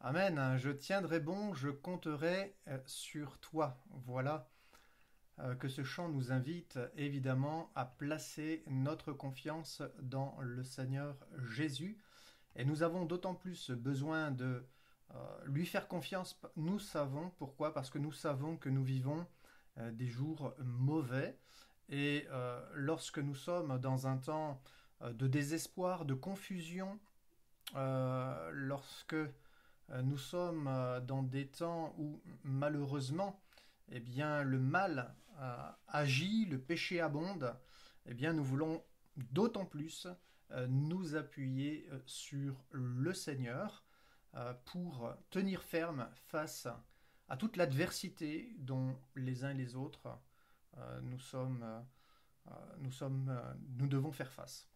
Amen. Je tiendrai bon, je compterai sur toi. Voilà que ce chant nous invite évidemment à placer notre confiance dans le Seigneur Jésus. Et nous avons d'autant plus besoin de lui faire confiance. Nous savons pourquoi? Parce que nous savons que nous vivons des jours mauvais. Et lorsque nous sommes dans un temps de désespoir, de confusion, lorsque nous sommes dans des temps où malheureusement eh bien, le mal agit, le péché abonde, eh bien, nous voulons d'autant plus nous appuyer sur le Seigneur pour tenir ferme face à toute l'adversité dont les uns et les autres nous devons faire face.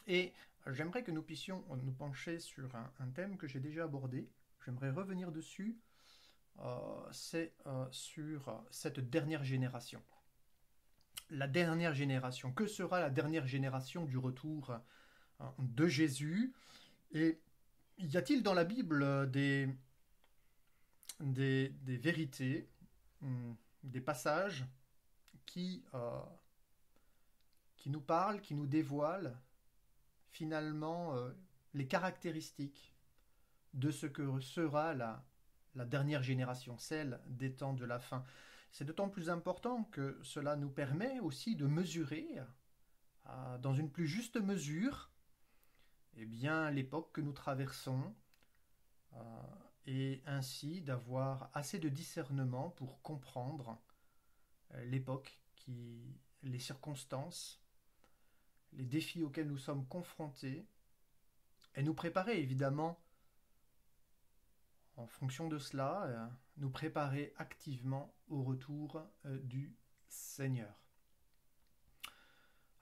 Et j'aimerais que nous puissions nous pencher sur un thème que j'ai déjà abordé. J'aimerais revenir dessus. C'est sur cette dernière génération. La dernière génération. Que sera la dernière génération du retour de Jésus? Et y a-t-il dans la Bible des vérités, des passages qui nous parlent, qui nous dévoilent finalement les caractéristiques de ce que sera la dernière génération, celle des temps de la fin. C'est d'autant plus important que cela nous permet aussi de mesurer, dans une plus juste mesure, eh bien, l'époque que nous traversons, euh, et ainsi d'avoir assez de discernement pour comprendre l'époque, les circonstances, les défis auxquels nous sommes confrontés, et nous préparer évidemment en fonction de cela, nous préparer activement au retour du Seigneur.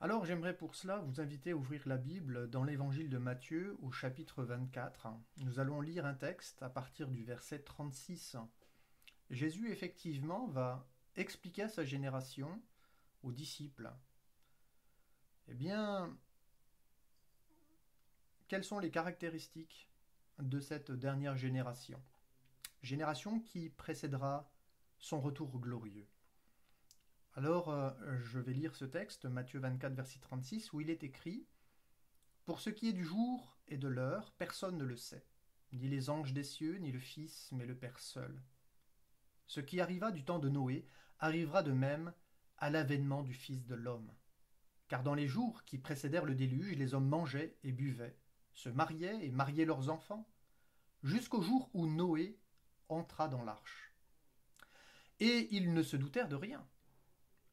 Alors j'aimerais pour cela vous inviter à ouvrir la Bible dans l'évangile de Matthieu au chapitre 24. Nous allons lire un texte à partir du verset 36. Jésus effectivement va expliquer à sa génération, aux disciples, eh bien, quelles sont les caractéristiques de cette dernière génération? Génération qui précédera son retour glorieux. Alors, je vais lire ce texte, Matthieu 24, verset 36, où il est écrit « Pour ce qui est du jour et de l'heure, personne ne le sait, ni les anges des cieux, ni le Fils, mais le Père seul. Ce qui arriva du temps de Noé arrivera de même à l'avènement du Fils de l'homme. Car dans les jours qui précédèrent le déluge, les hommes mangeaient et buvaient, se mariaient et mariaient leurs enfants, jusqu'au jour où Noé entra dans l'arche. Et ils ne se doutèrent de rien,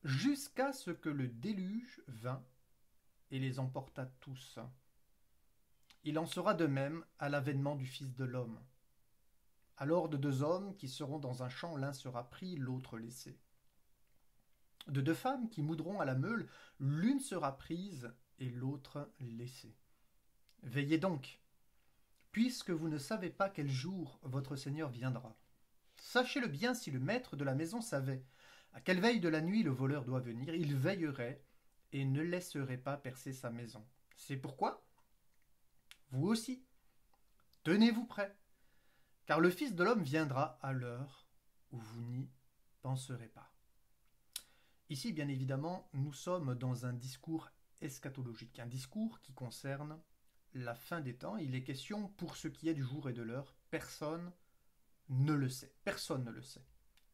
jusqu'à ce que le déluge vint et les emporta tous. Il en sera de même à l'avènement du Fils de l'homme. Alors de deux hommes qui seront dans un champ, l'un sera pris, l'autre laissé. De deux femmes qui moudront à la meule, l'une sera prise et l'autre laissée. Veillez donc, puisque vous ne savez pas quel jour votre Seigneur viendra. Sachez-le bien, si le maître de la maison savait à quelle veille de la nuit le voleur doit venir, il veillerait et ne laisserait pas percer sa maison. C'est pourquoi, vous aussi, tenez-vous prêts, car le Fils de l'homme viendra à l'heure où vous n'y penserez pas. Ici, bien évidemment, nous sommes dans un discours eschatologique, un discours qui concerne la fin des temps. Il est question, pour ce qui est du jour et de l'heure, personne ne le sait. Personne ne le sait.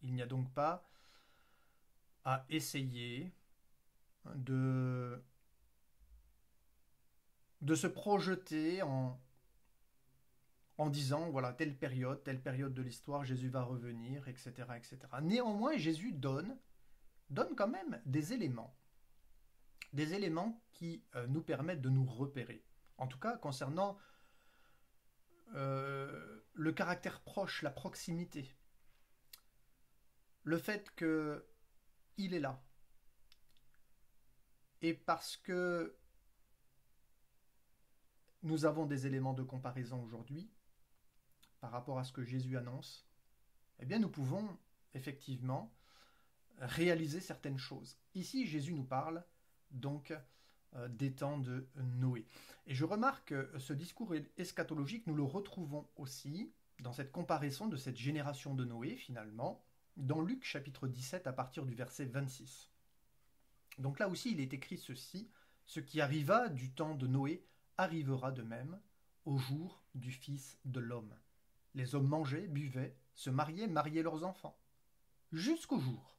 Il n'y a donc pas à essayer de se projeter en disant, voilà, telle période de l'histoire, Jésus va revenir, etc., etc. Néanmoins, Jésus donne quand même des éléments qui nous permettent de nous repérer. En tout cas, concernant le caractère proche, la proximité, le fait qu'il est là. Et parce que nous avons des éléments de comparaison aujourd'hui par rapport à ce que Jésus annonce, eh bien nous pouvons effectivement réaliser certaines choses. Ici, Jésus nous parle donc des temps de Noé. Et je remarque que ce discours eschatologique, nous le retrouvons aussi dans cette comparaison de cette génération de Noé, finalement, dans Luc chapitre 17 à partir du verset 26. Donc là aussi, il est écrit ceci, « Ce qui arriva du temps de Noé arrivera de même au jour du Fils de l'homme. Les hommes mangeaient, buvaient, se mariaient leurs enfants. Jusqu'au jour,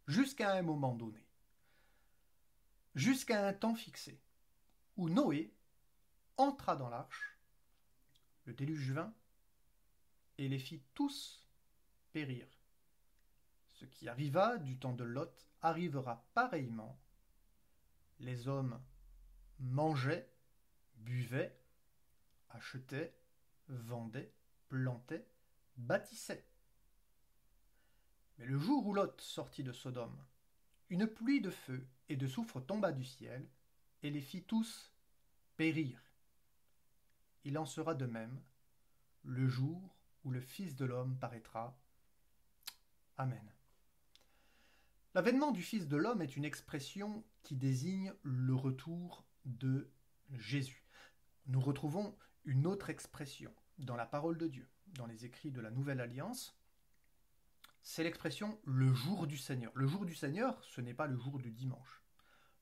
jusqu'à un moment donné, jusqu'à un temps fixé, où Noé entra dans l'arche, le déluge vint, et les fit tous périr. Ce qui arriva du temps de Lot arrivera pareillement. Les hommes mangeaient, buvaient, achetaient, vendaient, plantaient, bâtissaient. Mais le jour où Lot sortit de Sodome, une pluie de feu et de soufre tomba du ciel, et les fit tous périr. Il en sera de même le jour où le Fils de l'homme paraîtra. Amen. L'avènement du Fils de l'homme est une expression qui désigne le retour de Jésus. Nous retrouvons une autre expression dans la parole de Dieu, dans les écrits de la Nouvelle Alliance. C'est l'expression « le jour du Seigneur ». Le jour du Seigneur, ce n'est pas le jour du dimanche.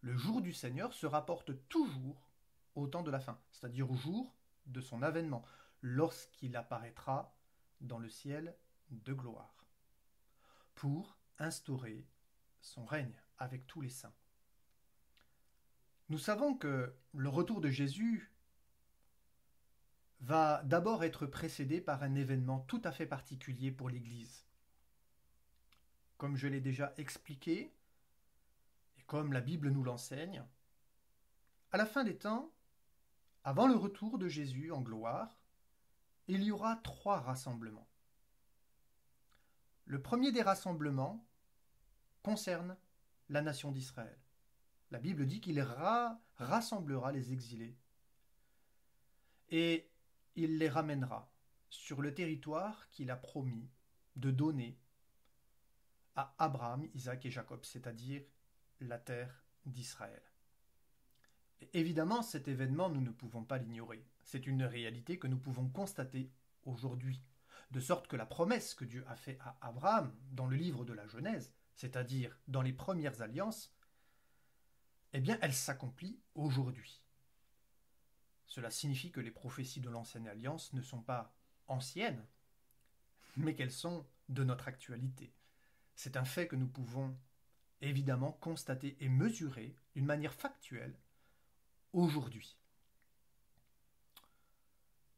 Le jour du Seigneur se rapporte toujours au temps de la fin, c'est-à-dire au jour de son avènement, lorsqu'il apparaîtra dans le ciel de gloire, pour instaurer son règne avec tous les saints. Nous savons que le retour de Jésus va d'abord être précédé par un événement tout à fait particulier pour l'Église. Comme je l'ai déjà expliqué, et comme la Bible nous l'enseigne, à la fin des temps, avant le retour de Jésus en gloire, il y aura 3 rassemblements. Le premier des rassemblements concerne la nation d'Israël. La Bible dit qu'il rassemblera les exilés et il les ramènera sur le territoire qu'il a promis de donner à Abraham, Isaac et Jacob, c'est-à-dire la terre d'Israël. Évidemment, cet événement, nous ne pouvons pas l'ignorer. C'est une réalité que nous pouvons constater aujourd'hui. De sorte que la promesse que Dieu a faite à Abraham dans le livre de la Genèse, c'est-à-dire dans les premières alliances, eh bien, elle s'accomplit aujourd'hui. Cela signifie que les prophéties de l'ancienne alliance ne sont pas anciennes, mais qu'elles sont de notre actualité. C'est un fait que nous pouvons évidemment constater et mesurer d'une manière factuelle aujourd'hui.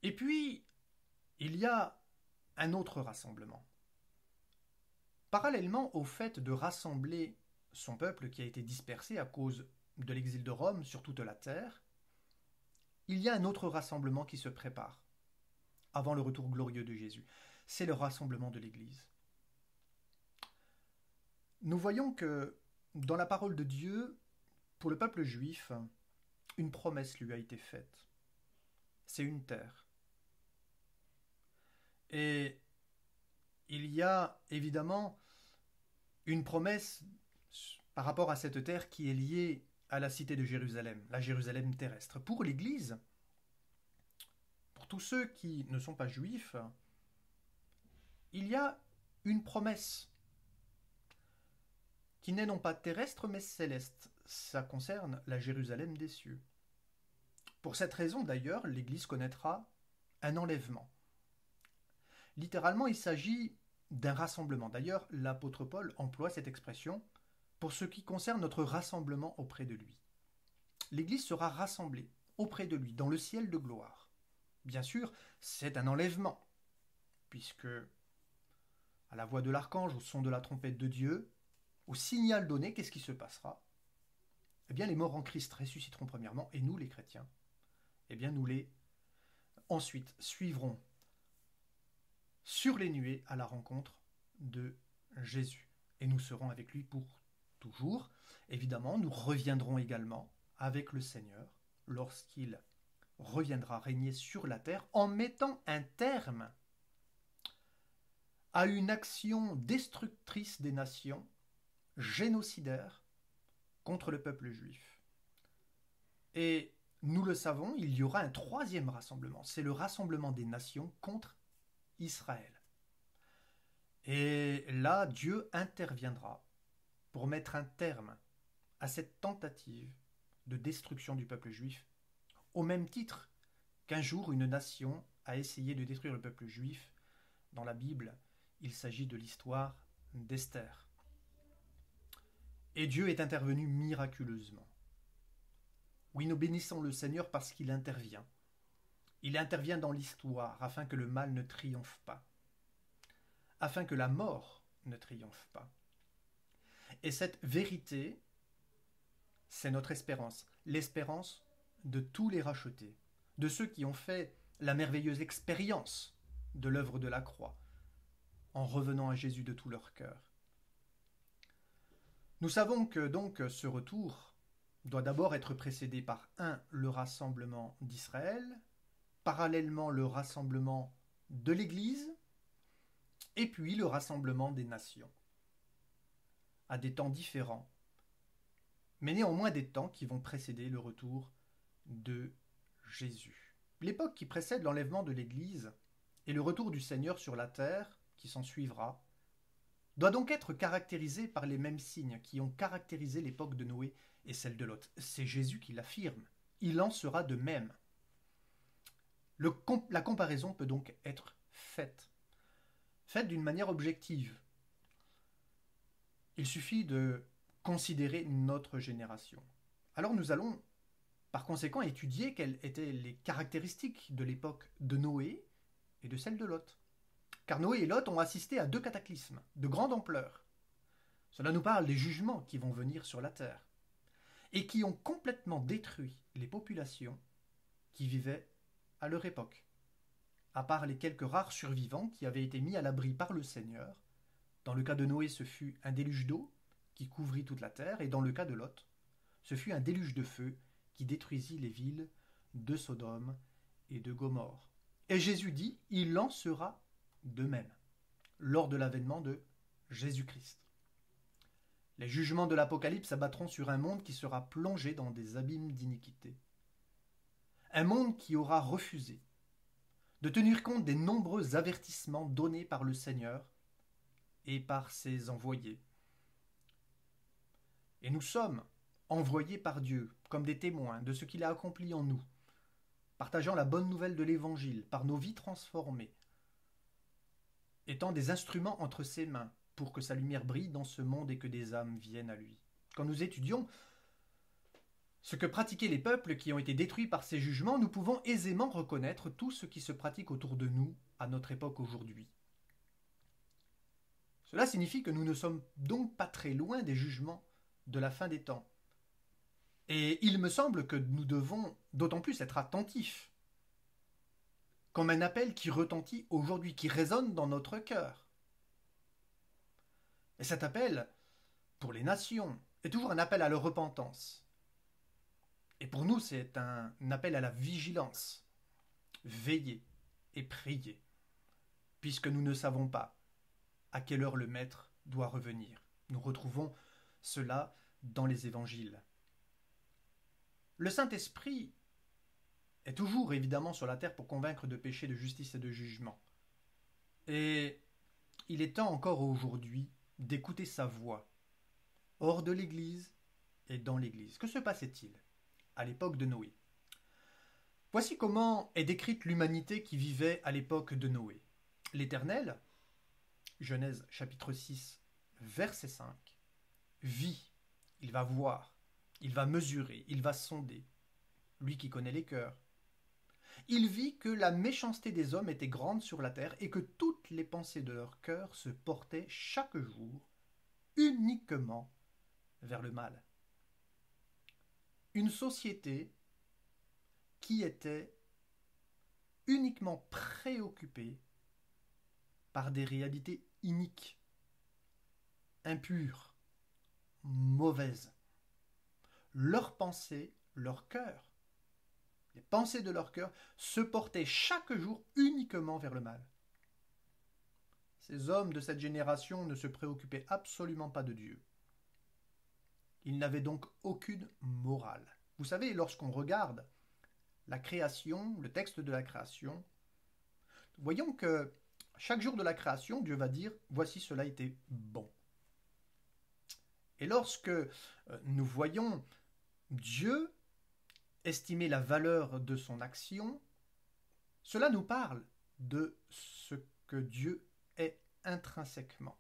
Et puis, il y a un autre rassemblement. Parallèlement au fait de rassembler son peuple qui a été dispersé à cause de l'exil de Rome sur toute la terre, il y a un autre rassemblement qui se prépare avant le retour glorieux de Jésus. C'est le rassemblement de l'Église. Nous voyons que dans la parole de Dieu, pour le peuple juif, une promesse lui a été faite. C'est une terre. Et il y a évidemment une promesse par rapport à cette terre qui est liée à la cité de Jérusalem, la Jérusalem terrestre. Pour l'Église, pour tous ceux qui ne sont pas juifs, il y a une promesse qui n'est non pas terrestre mais céleste. Ça concerne la Jérusalem des cieux. Pour cette raison d'ailleurs, l'Église connaîtra un enlèvement. Littéralement, il s'agit d'un rassemblement. D'ailleurs, l'apôtre Paul emploie cette expression pour ce qui concerne notre rassemblement auprès de lui. L'Église sera rassemblée auprès de lui, dans le ciel de gloire. Bien sûr, c'est un enlèvement, puisque, à la voix de l'archange, au son de la trompette de Dieu, au signal donné, qu'est-ce qui se passera? Eh bien, les morts en Christ ressusciteront premièrement, et nous, les chrétiens, eh bien, nous les ensuite suivrons sur les nuées à la rencontre de Jésus. Et nous serons avec lui pour toujours. Évidemment, nous reviendrons également avec le Seigneur lorsqu'il reviendra régner sur la terre en mettant un terme à une action destructrice des nations, génocidaire, contre le peuple juif. Et nous le savons, il y aura un troisième rassemblement. C'est le rassemblement des nations contre Israël. Et là, Dieu interviendra pour mettre un terme à cette tentative de destruction du peuple juif, au même titre qu'un jour une nation a essayé de détruire le peuple juif. Dans la Bible, il s'agit de l'histoire d'Esther. Et Dieu est intervenu miraculeusement. Oui, nous bénissons le Seigneur parce qu'il intervient. Il intervient dans l'histoire afin que le mal ne triomphe pas, afin que la mort ne triomphe pas. Et cette vérité, c'est notre espérance, l'espérance de tous les rachetés, de ceux qui ont fait la merveilleuse expérience de l'œuvre de la croix, en revenant à Jésus de tout leur cœur. Nous savons que donc ce retour doit d'abord être précédé par le rassemblement d'Israël, parallèlement le rassemblement de l'Église, et puis le rassemblement des nations, à des temps différents, mais néanmoins des temps qui vont précéder le retour de Jésus. L'époque qui précède l'enlèvement de l'Église et le retour du Seigneur sur la terre, qui s'en suivra, doit donc être caractérisée par les mêmes signes qui ont caractérisé l'époque de Noé et celle de Lot. C'est Jésus qui l'affirme. Il en sera de même. La comparaison peut donc être faite d'une manière objective. Il suffit de considérer notre génération. Alors nous allons par conséquent étudier quelles étaient les caractéristiques de l'époque de Noé et de celle de Lot. Car Noé et Lot ont assisté à deux cataclysmes de grande ampleur. Cela nous parle des jugements qui vont venir sur la terre et qui ont complètement détruit les populations qui vivaient à leur époque. À part les quelques rares survivants qui avaient été mis à l'abri par le Seigneur. Dans le cas de Noé, ce fut un déluge d'eau qui couvrit toute la terre, et dans le cas de Lot, ce fut un déluge de feu qui détruisit les villes de Sodome et de Gomorrhe. Et Jésus dit, il en sera de même, lors de l'avènement de Jésus-Christ. Les jugements de l'Apocalypse s'abattront sur un monde qui sera plongé dans des abîmes d'iniquité. Un monde qui aura refusé de tenir compte des nombreux avertissements donnés par le Seigneur et par ses envoyés. Et nous sommes envoyés par Dieu comme des témoins de ce qu'il a accompli en nous, partageant la bonne nouvelle de l'Évangile par nos vies transformées, étant des instruments entre ses mains pour que sa lumière brille dans ce monde et que des âmes viennent à lui. Quand nous étudions ce que pratiquaient les peuples qui ont été détruits par ces jugements, nous pouvons aisément reconnaître tout ce qui se pratique autour de nous à notre époque aujourd'hui. Cela signifie que nous ne sommes donc pas très loin des jugements de la fin des temps. Et il me semble que nous devons d'autant plus être attentifs, comme un appel qui retentit aujourd'hui, qui résonne dans notre cœur. Et cet appel, pour les nations, est toujours un appel à la repentance. Et pour nous, c'est un appel à la vigilance. Veillez et priez, puisque nous ne savons pas à quelle heure le Maître doit revenir. Nous retrouvons cela dans les évangiles. Le Saint-Esprit est toujours évidemment sur la terre pour convaincre de péché, de justice et de jugement. Et il est temps encore aujourd'hui d'écouter sa voix, hors de l'Église et dans l'Église. Que se passait-il à l'époque de Noé? Voici comment est décrite l'humanité qui vivait à l'époque de Noé. L'Éternel, Genèse chapitre 6, verset 5, vit, il va voir, il va mesurer, il va sonder, lui qui connaît les cœurs. Il vit que la méchanceté des hommes était grande sur la terre et que toutes les pensées de leur cœur se portaient chaque jour uniquement vers le mal. Une société qui était uniquement préoccupée par des réalités iniques, impures, mauvaises. Leurs pensées, leur cœur, les pensées de leur cœur se portaient chaque jour uniquement vers le mal. Ces hommes de cette génération ne se préoccupaient absolument pas de Dieu. Ils n'avaient donc aucune morale. Vous savez, lorsqu'on regarde la création, le texte de la création, voyons que chaque jour de la création, Dieu va dire « Voici cela était bon ». Et lorsque nous voyons Dieu estimer la valeur de son action, cela nous parle de ce que Dieu est intrinsèquement.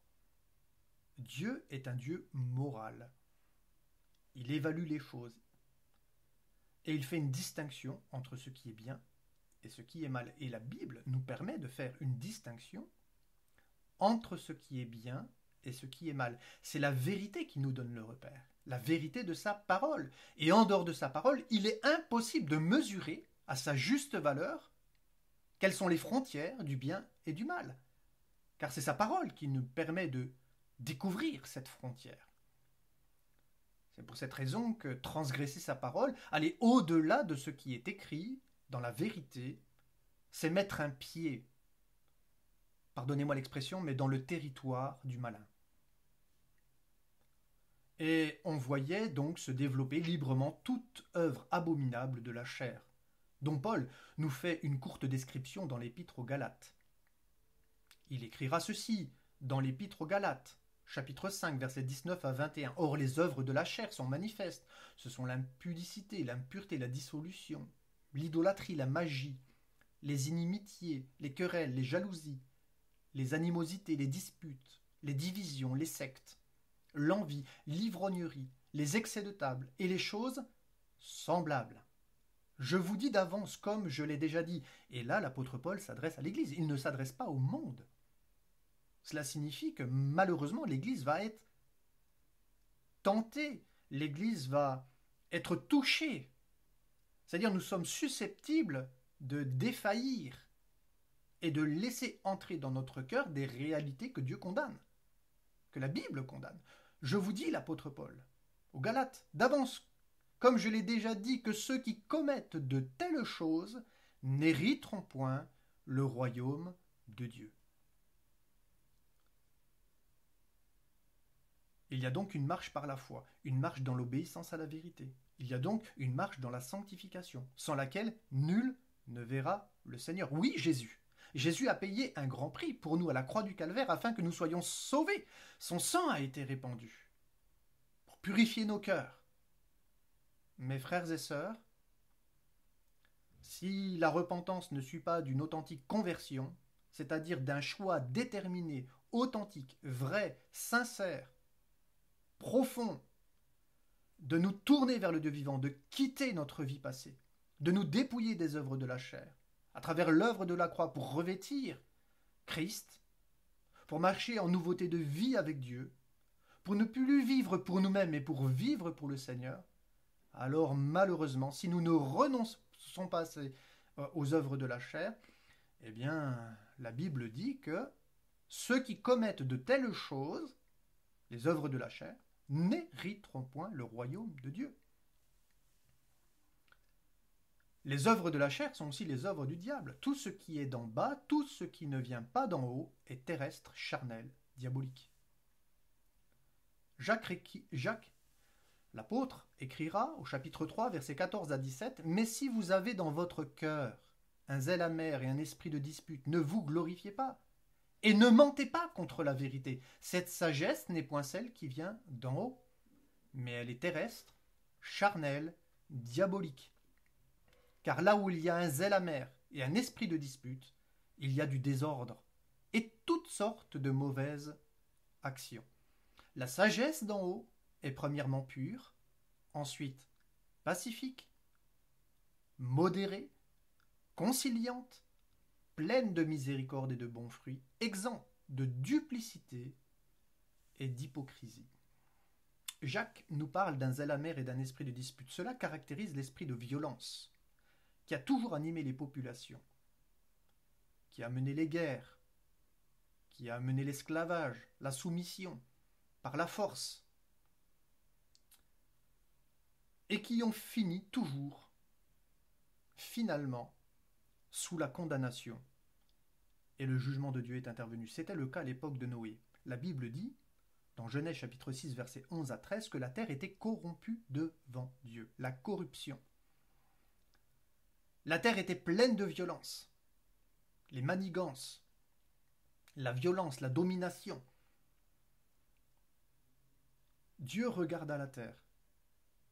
Dieu est un Dieu moral. Il évalue les choses. Et il fait une distinction entre ce qui est bien et ce qui est mal. Et la Bible nous permet de faire une distinction entre ce qui est bien et ce qui est mal. C'est la vérité qui nous donne le repère, la vérité de sa parole. Et en dehors de sa parole, il est impossible de mesurer à sa juste valeur quelles sont les frontières du bien et du mal. Car c'est sa parole qui nous permet de découvrir cette frontière. C'est pour cette raison que transgresser sa parole, aller au-delà de ce qui est écrit dans la vérité, c'est mettre un pied, pardonnez-moi l'expression, mais dans le territoire du malin. Et on voyait donc se développer librement toute œuvre abominable de la chair, dont Paul nous fait une courte description dans l'Épître aux Galates. Il écrira ceci dans l'Épître aux Galates, chapitre 5, versets 19 à 21. « Or, les œuvres de la chair sont manifestes. Ce sont l'impudicité, l'impureté, la dissolution, l'idolâtrie, la magie, les inimitiés, les querelles, les jalousies, les animosités, les disputes, les divisions, les sectes, l'envie, l'ivrognerie, les excès de table et les choses semblables. Je vous dis d'avance, comme je l'ai déjà dit. » Et là, l'apôtre Paul s'adresse à l'Église. Il ne s'adresse pas au monde. Cela signifie que malheureusement, l'Église va être tentée. L'Église va être touchée. C'est-à-dire, nous sommes susceptibles de défaillir et de laisser entrer dans notre cœur des réalités que Dieu condamne, que la Bible condamne. Je vous dis, l'apôtre Paul, aux Galates, d'avance, comme je l'ai déjà dit, que ceux qui commettent de telles choses n'hériteront point le royaume de Dieu. Il y a donc une marche par la foi, une marche dans l'obéissance à la vérité. Il y a donc une marche dans la sanctification, sans laquelle nul ne verra le Seigneur. Oui, Jésus. Jésus a payé un grand prix pour nous à la croix du Calvaire afin que nous soyons sauvés. Son sang a été répandu pour purifier nos cœurs. Mes frères et sœurs, si la repentance ne suit pas d'une authentique conversion, c'est-à-dire d'un choix déterminé, authentique, vrai, sincère, profond, de nous tourner vers le Dieu vivant, de quitter notre vie passée, de nous dépouiller des œuvres de la chair, à travers l'œuvre de la croix pour revêtir Christ, pour marcher en nouveauté de vie avec Dieu, pour ne plus vivre pour nous-mêmes mais pour vivre pour le Seigneur, alors malheureusement, si nous ne renonçons pas aux œuvres de la chair, eh bien, la Bible dit que ceux qui commettent de telles choses, les œuvres de la chair, n'hériteront point le royaume de Dieu. Les œuvres de la chair sont aussi les œuvres du diable. Tout ce qui est d'en bas, tout ce qui ne vient pas d'en haut est terrestre, charnel, diabolique. Jacques, l'apôtre, écrira au chapitre 3, versets 14 à 17, « Mais si vous avez dans votre cœur un zèle amer et un esprit de dispute, ne vous glorifiez pas, et ne mentez pas contre la vérité. Cette sagesse n'est point celle qui vient d'en haut, mais elle est terrestre, charnelle, diabolique. Car là où il y a un zèle amer et un esprit de dispute, il y a du désordre et toutes sortes de mauvaises actions. La sagesse d'en haut est premièrement pure, ensuite pacifique, modérée, conciliante, pleine de miséricorde et de bons fruits, exempt de duplicité et d'hypocrisie. » Jacques nous parle d'un zèle amer et d'un esprit de dispute. Cela caractérise l'esprit de violence qui a toujours animé les populations, qui a mené les guerres, qui a mené l'esclavage, la soumission, par la force, et qui ont fini toujours, finalement, sous la condamnation. Et le jugement de Dieu est intervenu. C'était le cas à l'époque de Noé. La Bible dit, dans Genèse chapitre 6, versets 11 à 13, que la terre était corrompue devant Dieu. La corruption. La terre était pleine de violence. Les manigances, la violence, la domination. Dieu regarda la terre,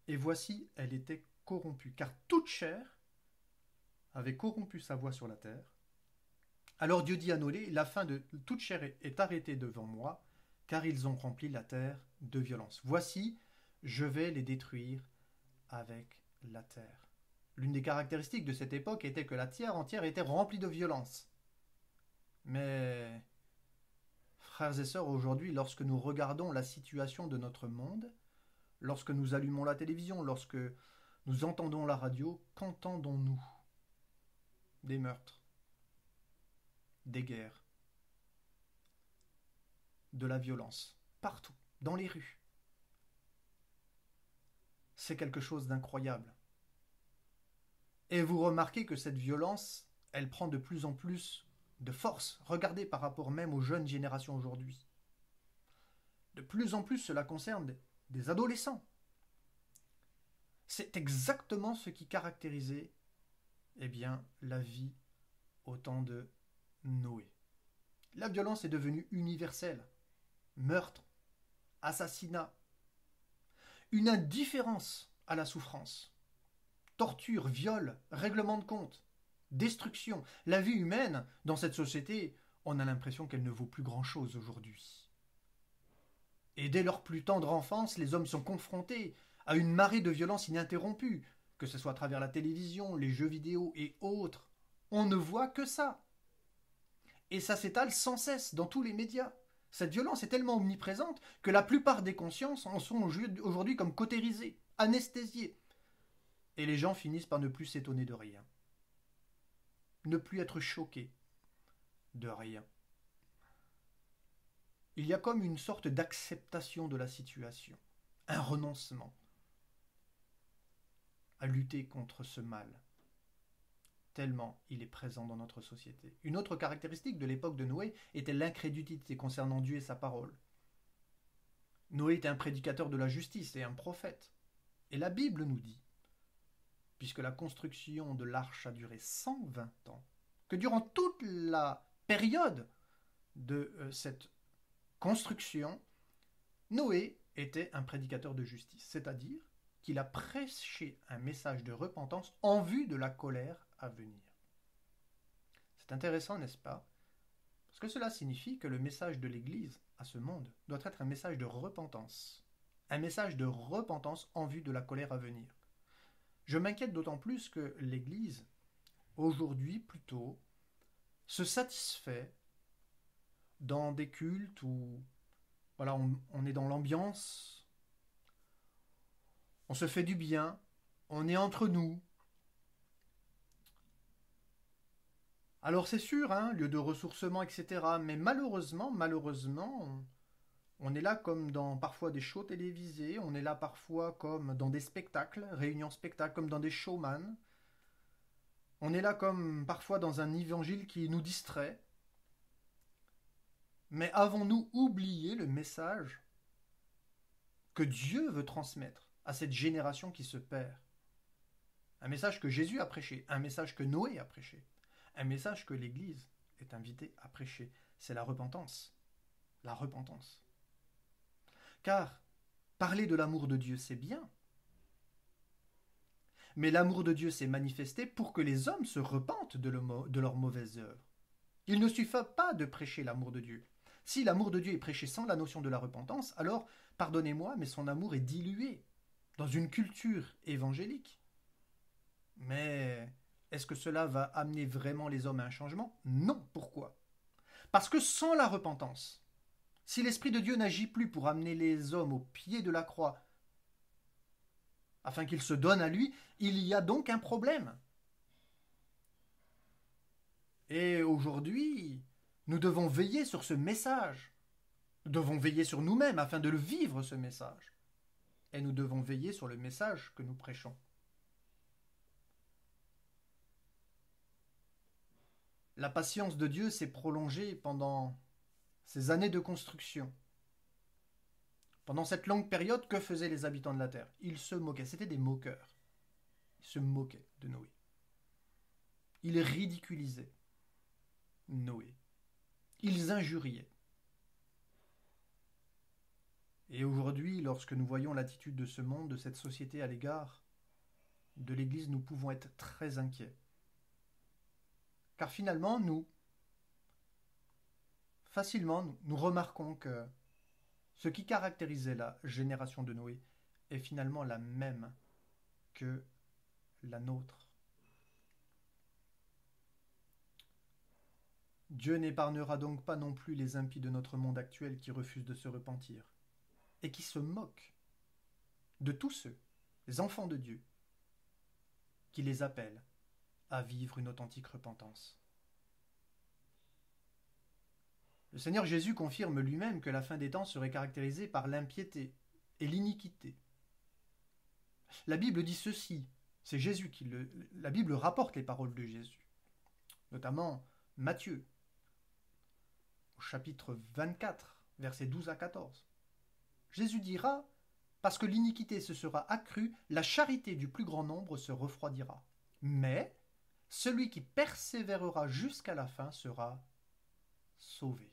et voici, elle était corrompue, car toute chair avait corrompu sa voie sur la terre. Alors Dieu dit à Noé, la fin de toute chair est arrêtée devant moi, car ils ont rempli la terre de violence. Voici, je vais les détruire avec la terre. L'une des caractéristiques de cette époque était que la terre entière était remplie de violence. Mais, frères et sœurs, aujourd'hui, lorsque nous regardons la situation de notre monde, lorsque nous allumons la télévision, lorsque nous entendons la radio, qu'entendons-nous? Des meurtres, des guerres, de la violence, partout, dans les rues. C'est quelque chose d'incroyable. Et vous remarquez que cette violence, elle prend de plus en plus de force. Regardez par rapport même aux jeunes générations aujourd'hui. De plus en plus, cela concerne des adolescents. C'est exactement ce qui caractérisait la vie au temps de Noé. La violence est devenue universelle. Meurtre, assassinat, une indifférence à la souffrance, torture, viol, règlement de compte, destruction. La vie humaine, dans cette société, on a l'impression qu'elle ne vaut plus grand-chose aujourd'hui. Et dès leur plus tendre enfance, les hommes sont confrontés à une marée de violence ininterrompue, que ce soit à travers la télévision, les jeux vidéo et autres. On ne voit que ça. Et ça s'étale sans cesse dans tous les médias. Cette violence est tellement omniprésente que la plupart des consciences en sont aujourd'hui comme cautérisées, anesthésiées. Et les gens finissent par ne plus s'étonner de rien. Ne plus être choqués de rien. Il y a comme une sorte d'acceptation de la situation, un renoncement à lutter contre ce mal, tellement il est présent dans notre société. Une autre caractéristique de l'époque de Noé était l'incrédulité concernant Dieu et sa parole. Noé était un prédicateur de la justice et un prophète. Et la Bible nous dit, puisque la construction de l'arche a duré 120 ans, que durant toute la période de cette construction, Noé était un prédicateur de justice, c'est-à-dire qu'il a prêché un message de repentance en vue de la colère à venir. C'est intéressant, n'est-ce pas? Parce que cela signifie que le message de l'Église à ce monde doit être un message de repentance. Un message de repentance en vue de la colère à venir. Je m'inquiète d'autant plus que l'Église, aujourd'hui plutôt, se satisfait dans des cultes où voilà, on est dans l'ambiance, on se fait du bien, on est entre nous. Alors c'est sûr, lieu de ressourcement, etc. Mais malheureusement, on est là comme dans parfois des shows télévisés, on est là parfois comme dans des spectacles, réunions spectacles, comme dans des showman. On est là comme parfois dans un évangile qui nous distrait. Mais avons-nous oublié le message que Dieu veut transmettre à cette génération qui se perd? Un message que Jésus a prêché, un message que Noé a prêché, un message que l'Église est invitée à prêcher. C'est la repentance. La repentance. Car parler de l'amour de Dieu, c'est bien. Mais l'amour de Dieu s'est manifesté pour que les hommes se repentent de leurs mauvaises œuvres. Il ne suffit pas de prêcher l'amour de Dieu. Si l'amour de Dieu est prêché sans la notion de la repentance, alors, pardonnez-moi, mais son amour est dilué dans une culture évangélique. Mais est-ce que cela va amener vraiment les hommes à un changement? Non. Pourquoi? Parce que sans la repentance, si l'Esprit de Dieu n'agit plus pour amener les hommes au pied de la croix, afin qu'ils se donnent à lui, il y a donc un problème. Et aujourd'hui, nous devons veiller sur ce message. Nous devons veiller sur nous-mêmes afin de le vivre, ce message. Et nous devons veiller sur le message que nous prêchons. La patience de Dieu s'est prolongée pendant ces années de construction. Pendant cette longue période, que faisaient les habitants de la terre? Ils se moquaient, c'étaient des moqueurs. Ils se moquaient de Noé. Ils ridiculisaient Noé. Ils injuriaient. Et aujourd'hui, lorsque nous voyons l'attitude de ce monde, de cette société à l'égard de l'Église, nous pouvons être très inquiets. Car finalement, facilement, nous remarquons que ce qui caractérisait la génération de Noé est finalement la même que la nôtre. Dieu n'épargnera donc pas non plus les impies de notre monde actuel qui refusent de se repentir et qui se moquent de tous ceux, les enfants de Dieu, qui les appellent à vivre une authentique repentance. Le Seigneur Jésus confirme lui-même que la fin des temps serait caractérisée par l'impiété et l'iniquité. La Bible dit ceci, c'est Jésus qui la Bible rapporte les paroles de Jésus, notamment Matthieu, au chapitre 24, versets 12 à 14. Jésus dira, parce que l'iniquité se sera accrue, la charité du plus grand nombre se refroidira. Mais celui qui persévérera jusqu'à la fin sera sauvé.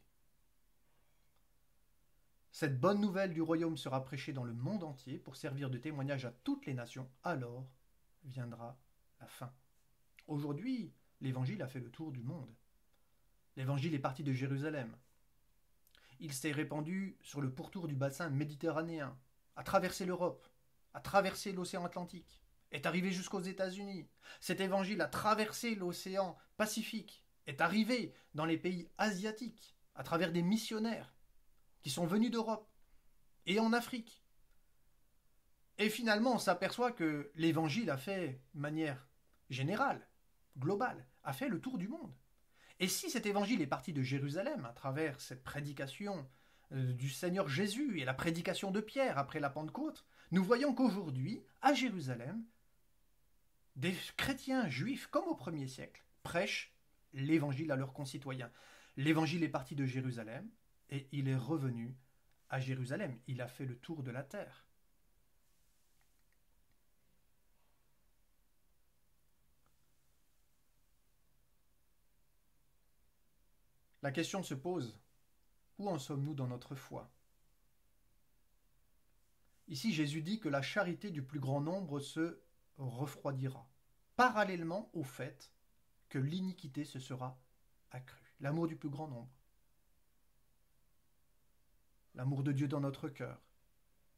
Cette bonne nouvelle du royaume sera prêchée dans le monde entier pour servir de témoignage à toutes les nations. Alors viendra la fin. Aujourd'hui, l'évangile a fait le tour du monde. L'évangile est parti de Jérusalem. Il s'est répandu sur le pourtour du bassin méditerranéen, a traversé l'Europe, a traversé l'océan Atlantique, est arrivé jusqu'aux États-Unis. Cet évangile a traversé l'océan Pacifique, est arrivé dans les pays asiatiques, à travers des missionnaires qui sont venus d'Europe et en Afrique. Et finalement, on s'aperçoit que l'évangile a fait, de manière générale, globale, a fait le tour du monde. Et si cet évangile est parti de Jérusalem, à travers cette prédication du Seigneur Jésus et la prédication de Pierre après la Pentecôte, nous voyons qu'aujourd'hui, à Jérusalem, des chrétiens juifs, comme au 1er siècle, prêchent l'évangile à leurs concitoyens. L'évangile est parti de Jérusalem et il est revenu à Jérusalem. Il a fait le tour de la terre. La question se pose, où en sommes-nous dans notre foi? Ici, Jésus dit que la charité du plus grand nombre se refroidira, parallèlement au fait que l'iniquité se sera accrue. L'amour du plus grand nombre. L'amour de Dieu dans notre cœur.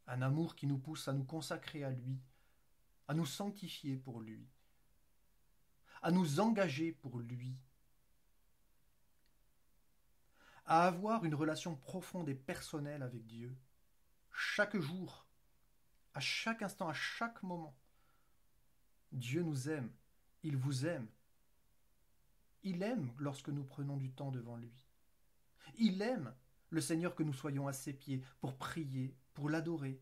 Un amour qui nous pousse à nous consacrer à lui, à nous sanctifier pour lui, à nous engager pour lui, à avoir une relation profonde et personnelle avec Dieu, chaque jour, à chaque instant, à chaque moment. Dieu nous aime, il vous aime. Il aime lorsque nous prenons du temps devant lui. Il aime le Seigneur que nous soyons à ses pieds pour prier, pour l'adorer,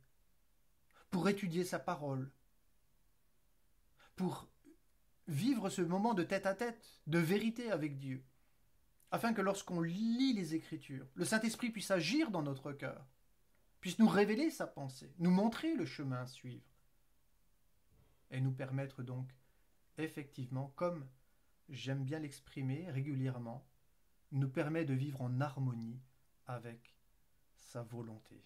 pour étudier sa parole, pour vivre ce moment de tête-à-tête, de vérité avec Dieu, afin que lorsqu'on lit les Écritures, le Saint-Esprit puisse agir dans notre cœur, puisse nous révéler sa pensée, nous montrer le chemin à suivre, et nous permettre donc, effectivement, comme j'aime bien l'exprimer régulièrement, nous permet de vivre en harmonie avec sa volonté.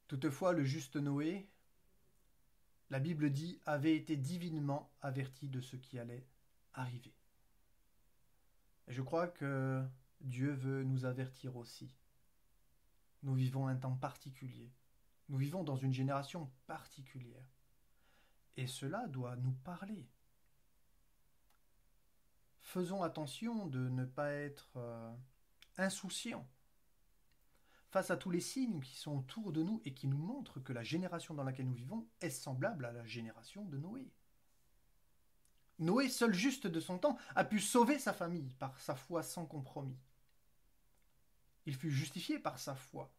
Toutefois, le juste Noé, la Bible dit, avait été divinement averti de ce qui allait arriver. Et je crois que Dieu veut nous avertir aussi. Nous vivons un temps particulier. Nous vivons dans une génération particulière. Et cela doit nous parler. Faisons attention de ne pas être insouciants face à tous les signes qui sont autour de nous et qui nous montrent que la génération dans laquelle nous vivons est semblable à la génération de Noé. Noé, seul juste de son temps, a pu sauver sa famille par sa foi sans compromis. Il fut justifié par sa foi,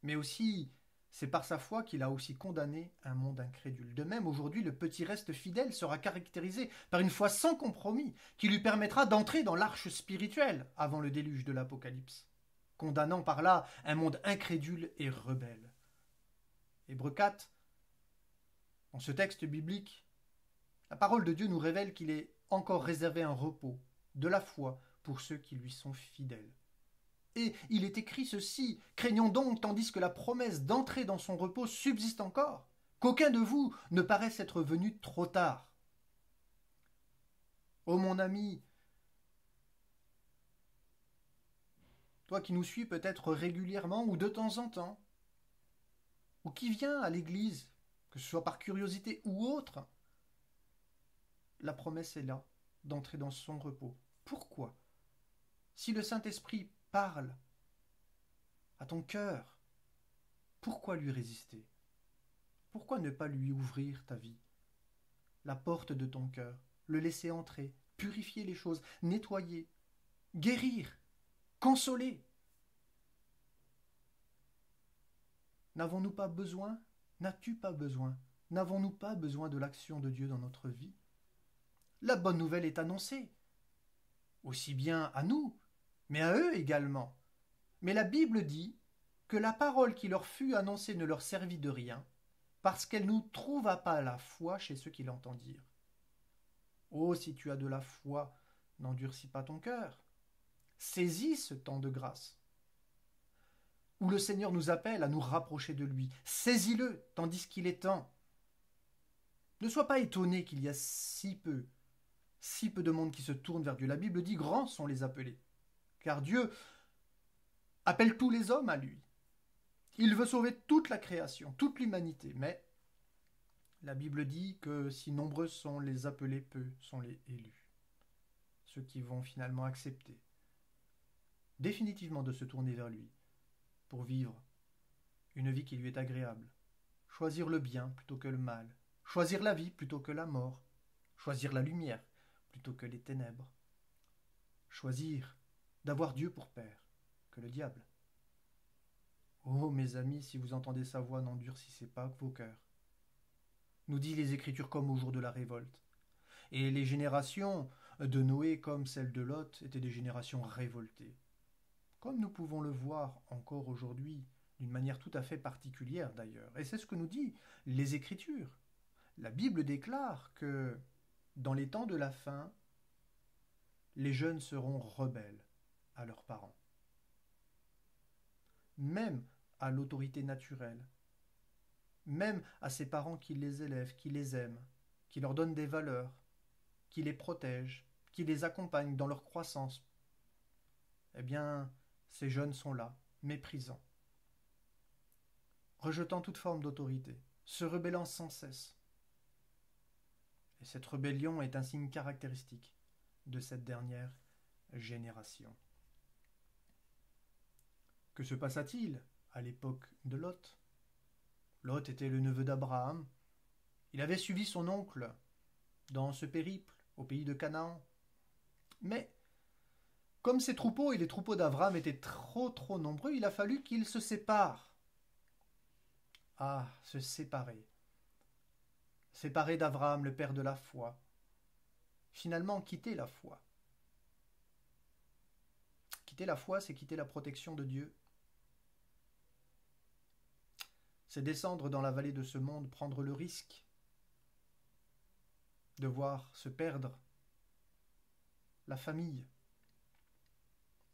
mais aussi c'est par sa foi qu'il a aussi condamné un monde incrédule. De même, aujourd'hui, le petit reste fidèle sera caractérisé par une foi sans compromis qui lui permettra d'entrer dans l'arche spirituelle avant le déluge de l'Apocalypse, condamnant par là un monde incrédule et rebelle. Hébreux 4, Dans ce texte biblique, la parole de Dieu nous révèle qu'il est encore réservé un repos, de la foi, pour ceux qui lui sont fidèles. Et il est écrit ceci: craignons donc, tandis que la promesse d'entrer dans son repos subsiste encore, qu'aucun de vous ne paraisse être venu trop tard. Ô mon ami, toi qui nous suis peut-être régulièrement ou de temps en temps, ou qui viens à l'église, que ce soit par curiosité ou autre, la promesse est là, d'entrer dans son repos. Pourquoi? Si le Saint-Esprit parle à ton cœur, pourquoi lui résister? Pourquoi ne pas lui ouvrir ta vie, la porte de ton cœur, le laisser entrer, purifier les choses, nettoyer, guérir, consoler? N'avons-nous pas besoin? N'as-tu pas besoin? N'avons-nous pas besoin de l'action de Dieu dans notre vie? La bonne nouvelle est annoncée, aussi bien à nous, mais à eux également. Mais la Bible dit que la parole qui leur fut annoncée ne leur servit de rien, parce qu'elle ne trouva pas la foi chez ceux qui l'entendirent. Oh, si tu as de la foi, n'endurcis pas ton cœur. Saisis ce temps de grâce, où le Seigneur nous appelle à nous rapprocher de lui. Saisis-le, tandis qu'il est temps. Ne sois pas étonné qu'il y a si peu de monde qui se tourne vers Dieu. La Bible dit: grands sont les appelés, car Dieu appelle tous les hommes à lui. Il veut sauver toute la création, toute l'humanité, mais la Bible dit que si nombreux sont les appelés, peu sont les élus. Ceux qui vont finalement accepter définitivement de se tourner vers lui pour vivre une vie qui lui est agréable, choisir le bien plutôt que le mal, choisir la vie plutôt que la mort, choisir la lumière plutôt que les ténèbres, choisir d'avoir Dieu pour père que le diable. Oh mes amis, si vous entendez sa voix, n'endurcissez pas vos cœurs. Nous dit les Écritures, comme au jour de la révolte. Et les générations de Noé comme celles de Lot étaient des générations révoltées. Comme nous pouvons le voir encore aujourd'hui, d'une manière tout à fait particulière d'ailleurs. Et c'est ce que nous dit les Écritures. La Bible déclare que dans les temps de la fin, les jeunes seront rebelles à leurs parents. Même à l'autorité naturelle, même à ces parents qui les élèvent, qui les aiment, qui leur donnent des valeurs, qui les protègent, qui les accompagnent dans leur croissance. Eh bien, ces jeunes sont là, méprisants, rejetant toute forme d'autorité, se rebellant sans cesse. Et cette rébellion est un signe caractéristique de cette dernière génération. Que se passa-t-il à l'époque de Lot? Lot était le neveu d'Abraham. Il avait suivi son oncle dans ce périple au pays de Canaan. Mais comme ces troupeaux et les troupeaux d'Abraham étaient trop nombreux, il a fallu qu'ils se séparent. Ah, se séparer. Séparer d'Abraham, le père de la foi. Finalement, quitter la foi. Quitter la foi, c'est quitter la protection de Dieu. C'est descendre dans la vallée de ce monde, prendre le risque de voir se perdre la famille.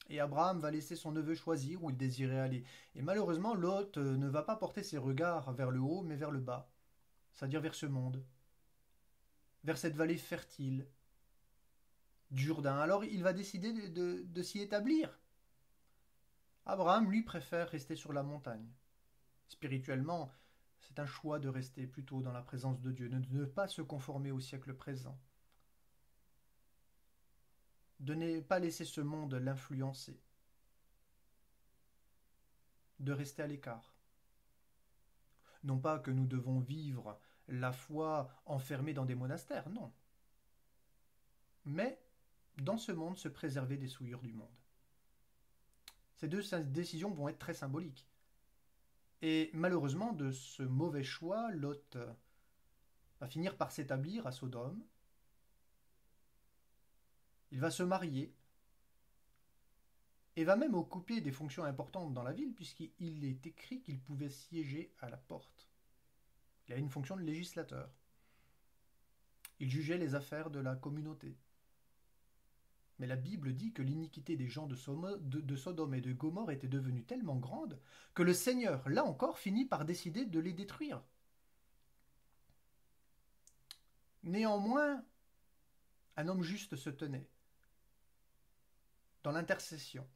Et Abraham va laisser son neveu choisir où il désirait aller. Et malheureusement, Lot ne va pas porter ses regards vers le haut, mais vers le bas, c'est-à-dire vers ce monde, vers cette vallée fertile du Jourdain. Alors il va décider de s'y établir. Abraham, lui, préfère rester sur la montagne. Spirituellement, c'est un choix de rester plutôt dans la présence de Dieu, de ne pas se conformer au siècle présent, de ne pas laisser ce monde l'influencer, de rester à l'écart. Non pas que nous devons vivre la foi enfermée dans des monastères, non. Mais, dans ce monde, se préserver des souillures du monde. Ces deux décisions vont être très symboliques. Et malheureusement, de ce mauvais choix, Lot va finir par s'établir à Sodome. Il va se marier et va même occuper des fonctions importantes dans la ville, puisqu'il est écrit qu'il pouvait siéger à la porte. Il avait une fonction de législateur. Il jugeait les affaires de la communauté. Mais la Bible dit que l'iniquité des gens de Sodome et de Gomorrhe était devenue tellement grande que le Seigneur, là encore, finit par décider de les détruire. Néanmoins, un homme juste se tenait dans l'intercession.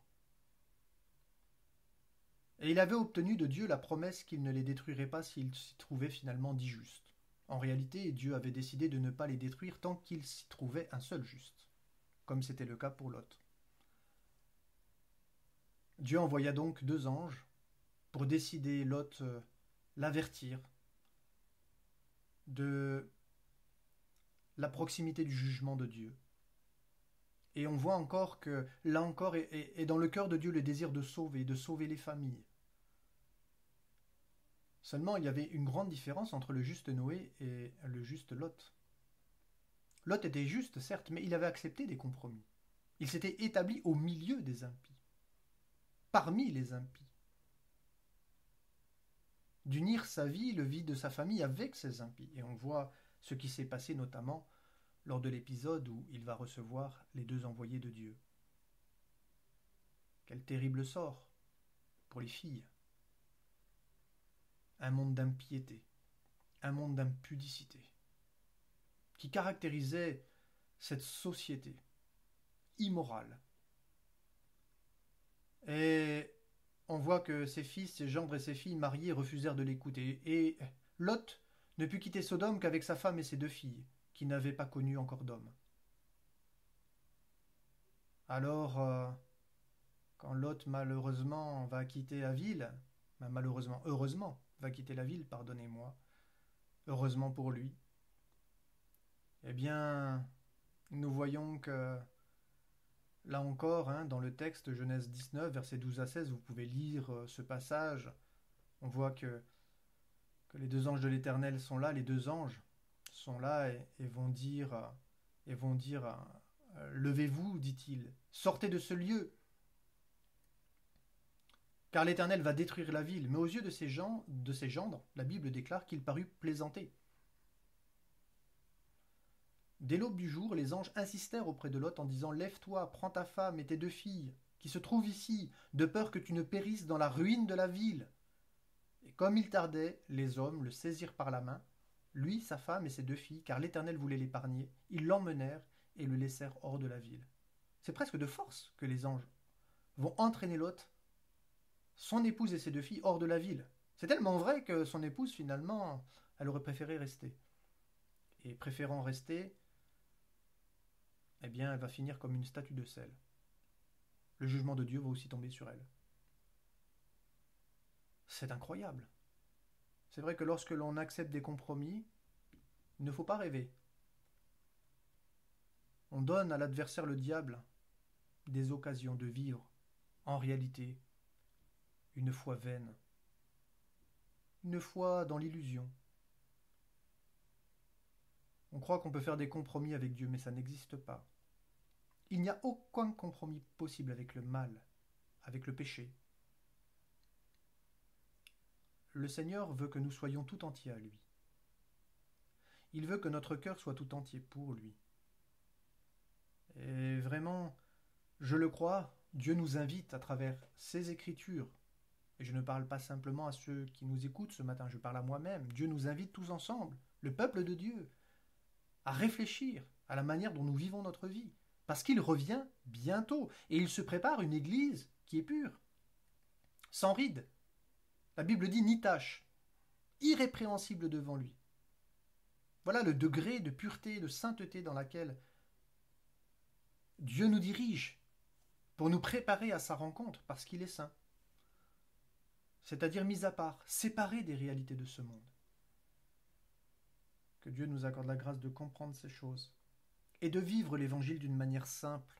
Et il avait obtenu de Dieu la promesse qu'il ne les détruirait pas s'il s'y trouvait finalement 10 justes. En réalité, Dieu avait décidé de ne pas les détruire tant qu'il s'y trouvait un seul juste, comme c'était le cas pour Lot. Dieu envoya donc 2 anges pour décider Lot, l'avertir de la proximité du jugement de Dieu. Et on voit encore que, là encore, est dans le cœur de Dieu le désir de sauver les familles. Seulement, il y avait une grande différence entre le juste Noé et le juste Lot. Lot était juste, certes, mais il avait accepté des compromis. Il s'était établi au milieu des impies, parmi les impies. D'unir sa vie, le vie de sa famille avec ces impies. Et on voit ce qui s'est passé notamment lors de l'épisode où il va recevoir les 2 envoyés de Dieu. Quel terrible sort pour les filles. Un monde d'impiété, un monde d'impudicité, qui caractérisait cette société immorale. Et on voit que ses fils, ses gendres et ses filles mariés refusèrent de l'écouter. Et Lot ne put quitter Sodome qu'avec sa femme et ses 2 filles, qui n'avaient pas connu encore d'homme. Alors, quand Lot malheureusement va quitter la ville, heureusement, va quitter la ville, pardonnez-moi, heureusement pour lui, eh bien, nous voyons que, là encore, dans le texte Genèse 19, versets 12 à 16, vous pouvez lire ce passage, on voit que les 2 anges de l'Éternel sont là, les 2 anges sont là et vont dire, levez-vous, dit-il, sortez de ce lieu, car l'Éternel va détruire la ville. Mais aux yeux de ses gendres, la Bible déclare qu'il parut plaisanter. Dès l'aube du jour, les anges insistèrent auprès de Lot en disant « Lève-toi, prends ta femme et tes 2 filles, qui se trouvent ici, de peur que tu ne périsses dans la ruine de la ville. » Et comme il tardait, les hommes le saisirent par la main, lui, sa femme et ses 2 filles, car l'Éternel voulait l'épargner. Ils l'emmenèrent et le laissèrent hors de la ville. C'est presque de force que les anges vont entraîner Lot, son épouse et ses 2 filles, hors de la ville. C'est tellement vrai que son épouse, finalement, elle aurait préféré rester. Et préférant rester, eh bien, elle va finir comme une statue de sel. Le jugement de Dieu va aussi tomber sur elle. C'est incroyable. C'est vrai que lorsque l'on accepte des compromis, il ne faut pas rêver. On donne à l'adversaire, le diable, des occasions de vivre, en réalité, une foi vaine, une foi dans l'illusion. On croit qu'on peut faire des compromis avec Dieu, mais ça n'existe pas. Il n'y a aucun compromis possible avec le mal, avec le péché. Le Seigneur veut que nous soyons tout entiers à lui. Il veut que notre cœur soit tout entier pour lui. Et vraiment, je le crois, Dieu nous invite à travers ses Écritures, et je ne parle pas simplement à ceux qui nous écoutent ce matin, je parle à moi-même, Dieu nous invite tous ensemble, le peuple de Dieu, à réfléchir à la manière dont nous vivons notre vie, parce qu'il revient bientôt, et il se prépare une église qui est pure, sans ride. La Bible dit ni tache, irrépréhensible devant lui. Voilà le degré de pureté, de sainteté dans laquelle Dieu nous dirige pour nous préparer à sa rencontre, parce qu'il est saint. C'est-à-dire mis à part, séparé des réalités de ce monde. Que Dieu nous accorde la grâce de comprendre ces choses et de vivre l'Évangile d'une manière simple.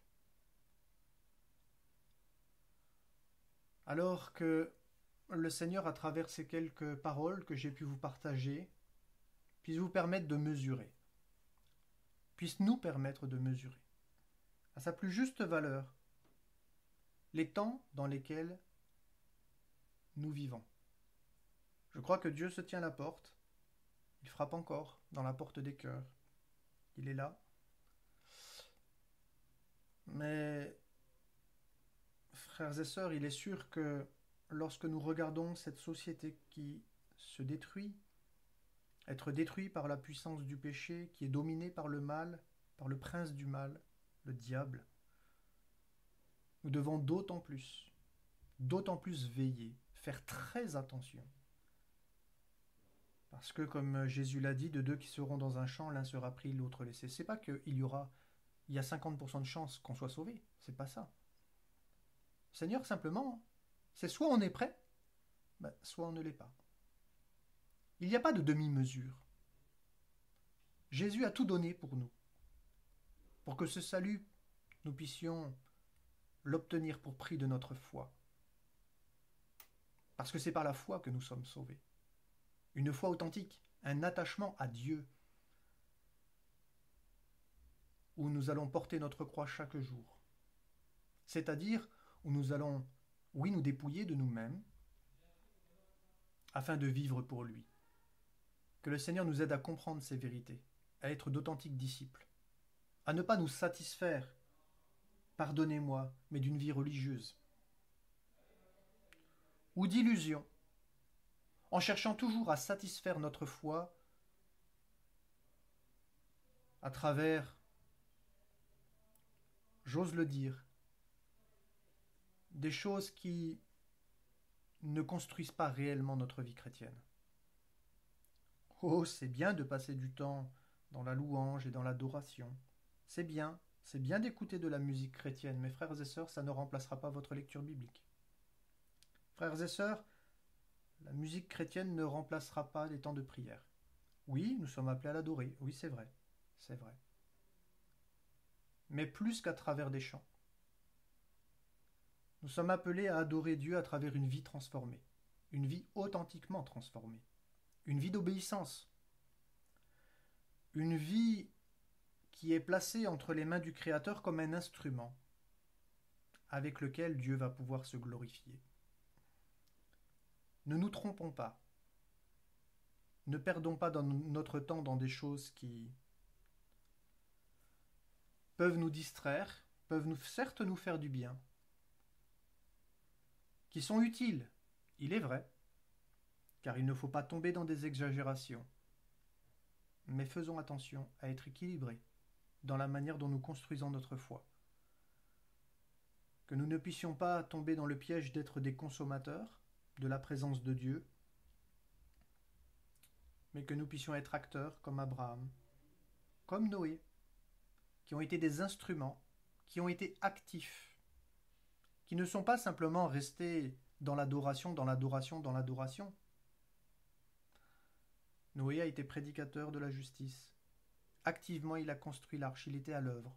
Alors que le Seigneur, à travers ces quelques paroles que j'ai pu vous partager, puisse vous permettre de mesurer, puisse nous permettre de mesurer, à sa plus juste valeur, les temps dans lesquels nous vivons. Je crois que Dieu se tient à la porte Il frappe encore dans la porte des cœurs. Il est là. Mais, frères et sœurs, il est sûr que lorsque nous regardons cette société qui se détruit, être détruit par la puissance du péché, qui est dominée par le mal, par le prince du mal, le diable, nous devons d'autant plus veiller, faire très attention. Parce que, comme Jésus l'a dit, de deux qui seront dans un champ, l'un sera pris, l'autre laissé. C'est pas qu'il y a 50% de chances qu'on soit sauvé. C'est pas ça. Seigneur, simplement, c'est soit on est prêt, soit on ne l'est pas. Il n'y a pas de demi-mesure. Jésus a tout donné pour nous. Pour que ce salut, nous puissions l'obtenir pour prix de notre foi. Parce que c'est par la foi que nous sommes sauvés. Une foi authentique, un attachement à Dieu, où nous allons porter notre croix chaque jour. C'est-à-dire où nous allons, oui, nous dépouiller de nous-mêmes, afin de vivre pour lui. Que le Seigneur nous aide à comprendre ces vérités, à être d'authentiques disciples, à ne pas nous satisfaire, pardonnez-moi, mais d'une vie religieuse, ou d'illusion, en cherchant toujours à satisfaire notre foi à travers, j'ose le dire, des choses qui ne construisent pas réellement notre vie chrétienne. Oh, c'est bien de passer du temps dans la louange et dans l'adoration. C'est bien d'écouter de la musique chrétienne, mais frères et sœurs, ça ne remplacera pas votre lecture biblique. Frères et sœurs, la musique chrétienne ne remplacera pas les temps de prière. Oui, nous sommes appelés à l'adorer, oui c'est vrai, c'est vrai. Mais plus qu'à travers des chants. Nous sommes appelés à adorer Dieu à travers une vie transformée, une vie authentiquement transformée, une vie d'obéissance, une vie qui est placée entre les mains du Créateur comme un instrument avec lequel Dieu va pouvoir se glorifier. Ne nous trompons pas. Ne perdons pas notre temps dans des choses qui peuvent nous distraire, certes nous faire du bien, qui sont utiles, il est vrai, car il ne faut pas tomber dans des exagérations. Mais faisons attention à être équilibrés dans la manière dont nous construisons notre foi. Que nous ne puissions pas tomber dans le piège d'être des consommateurs de la présence de Dieu, mais que nous puissions être acteurs comme Abraham, comme Noé, qui ont été des instruments, qui ont été actifs, qui ne sont pas simplement restés dans l'adoration, dans l'adoration, dans l'adoration. Noé a été prédicateur de la justice. Activement, il a construit l'arche, il était à l'œuvre.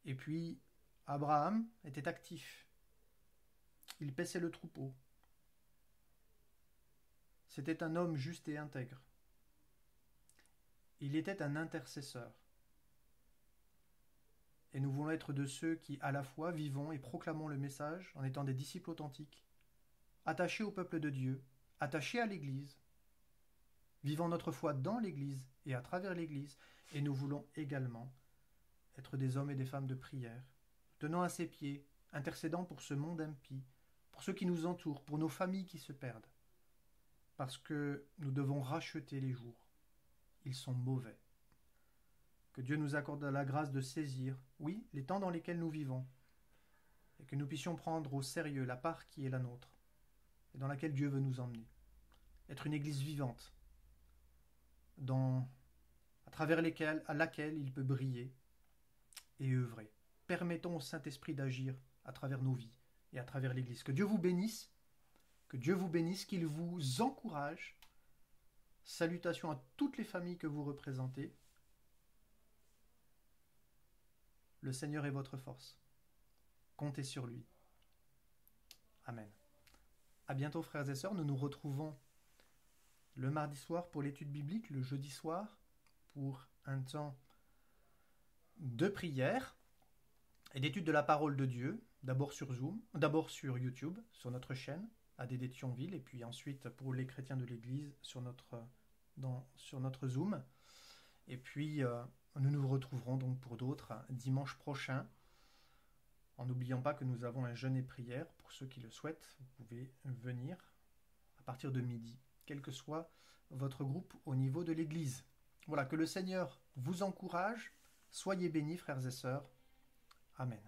Et puis, Abraham était actif. Il paissait le troupeau. C'était un homme juste et intègre. Il était un intercesseur. Et nous voulons être de ceux qui, à la fois, vivons et proclamons le message en étant des disciples authentiques, attachés au peuple de Dieu, attachés à l'Église, vivant notre foi dans l'Église et à travers l'Église, et nous voulons également être des hommes et des femmes de prière, tenant à ses pieds, intercédant pour ce monde impie, pour ceux qui nous entourent, pour nos familles qui se perdent, parce que nous devons racheter les jours. Ils sont mauvais. Que Dieu nous accorde la grâce de saisir, oui, les temps dans lesquels nous vivons, et que nous puissions prendre au sérieux la part qui est la nôtre, et dans laquelle Dieu veut nous emmener. Être une église vivante, à travers laquelle il peut briller et œuvrer. Permettons au Saint-Esprit d'agir à travers nos vies et à travers l'Église. Que Dieu vous bénisse, qu'il vous encourage. Salutations à toutes les familles que vous représentez. Le Seigneur est votre force. Comptez sur lui. Amen. À bientôt frères et sœurs, nous nous retrouvons le mardi soir pour l'étude biblique, le jeudi soir pour un temps de prière et d'étude de la parole de Dieu, d'abord sur Zoom, d'abord sur YouTube, sur notre chaîne, à Dédé de Thionville, et puis ensuite pour les chrétiens de l'Église sur notre Zoom. Et puis nous nous retrouverons donc pour d'autres dimanche prochain, en n'oubliant pas que nous avons un jeûne et prière. Pour ceux qui le souhaitent, vous pouvez venir à partir de midi, quel que soit votre groupe au niveau de l'Église. Voilà, que le Seigneur vous encourage. Soyez bénis, frères et sœurs. Amen.